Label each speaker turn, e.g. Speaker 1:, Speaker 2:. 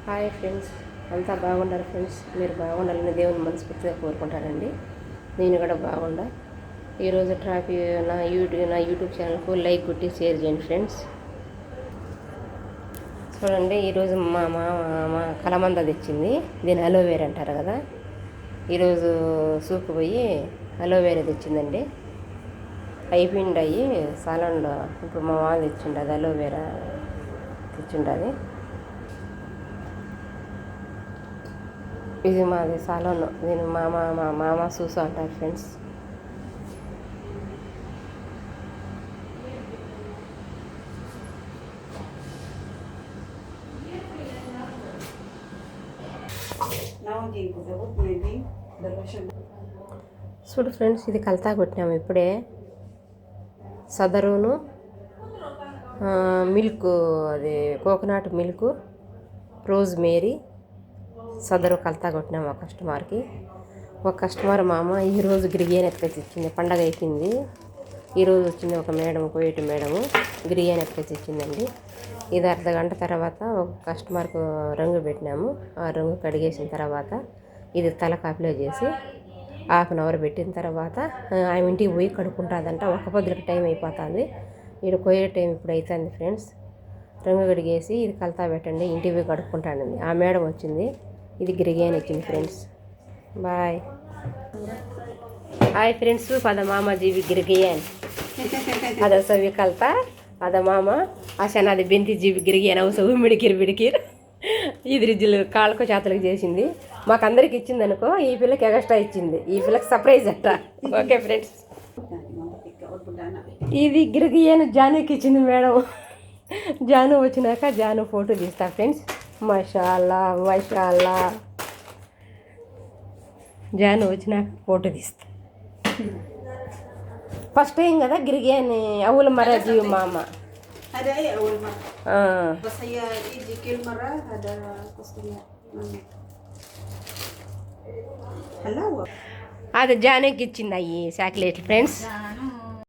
Speaker 1: Hi friends, అంతా బాగుండాలి friends. మీరు బాగుండాలని దేవుని మనస్ఫూర్తిగా కోరుకుంటానండి. నేను కూడా బాగుండా. ఈరోజు నా యూట్యూబ్ ఛానల్కు లైక్ కొట్టి షేర్ చేయండి ఫ్రెండ్స్. చూడండి, ఈరోజు మా కలమంద తెచ్చింది. దీని అలోవేరా అంటారు కదా. ఈరోజు సూపు పోయి అలోవేరా తెచ్చిందండి. అయిపోయిండాయి సాలంలో. ఇప్పుడు మా మామ తెచ్చిండది, అలోవేరా తెచ్చిండది. ఇది మాది సాలోన్. దీని మామ సూసు అంటారు ఫ్రెండ్స్. చూడు ఫ్రెండ్స్, ఇది కలతా కొట్టినాము ఇప్పుడే. సదరును మిల్క్, అది కోకోనట్ మిల్క్, రోజ్ మేరీ, సదరు కలతా కొట్టినాము ఒక కస్టమర్కి. ఒక కస్టమర్ మామ ఈరోజు గిరిగియన్ ఎత్తుకొచ్చి ఇచ్చింది. పండగ అయిపోయింది, ఈరోజు వచ్చింది ఒక మేడం, కోయటి మేడము గిరిగియన్ ఎత్తుకొచ్చి ఇచ్చిందండి. ఇది అర్ధగంట తర్వాత ఒక కస్టమర్కు రంగు పెట్టినాము. ఆ రంగు కడిగేసిన తర్వాత ఇది తలకు అప్లై చేసి 1/2 అవర్ పెట్టిన తర్వాత ఆమె ఇంటికి పోయి కడుక్కుంటుందంట. ఒక పొద్దులకు టైం అయిపోతుంది. ఇక్కడ కోయే టైం ఇప్పుడు అవుతుంది ఫ్రెండ్స్. రంగు కడిగేసి ఇది కలతా పెట్టండి, ఇంటికి పోయి కడుక్కుంటానండి. ఆ మేడం వచ్చింది. ఇది గిరిగియన్ ఇచ్చింది ఫ్రెండ్స్. బాయ్. हाय फ्रेंड्स, पद मामा जीवी गिरगियन अद सवी कलता अद मामा आशा नादी बेंती जीवी गिरगियन अव सवी मिडिकिर ఇది రిజ్జులు కాళ్ళకు చేతులకు చేసింది. మాకు అందరికి ఇచ్చింది అనుకో, ఈ పిల్లకి ఎక్స్ట్రా ఇచ్చింది. ఈ పిల్లకి సర్ప్రైజ్ అట్ట. ఓకే ఫ్రెండ్స్, ఇది గిరిగియన్ జానుకి ఇచ్చింది మేడం. జాను వచ్చినాక జాను ఫోటో తీస్తా ఫ్రెండ్స్. మాషాల్లా మాషాల్లా. జాను వచ్చినాక ఫోటో తీస్తా. ఫస్ట్ టైం కదా గిరిగియన్. అవుల మరా జీవి మామ
Speaker 2: ada ya awal mah pas saya jikil marah ada customer halo
Speaker 1: అది జానుకి ఇచ్చింది అయ్యి చాక్లెట్ ఫ్రెండ్స్.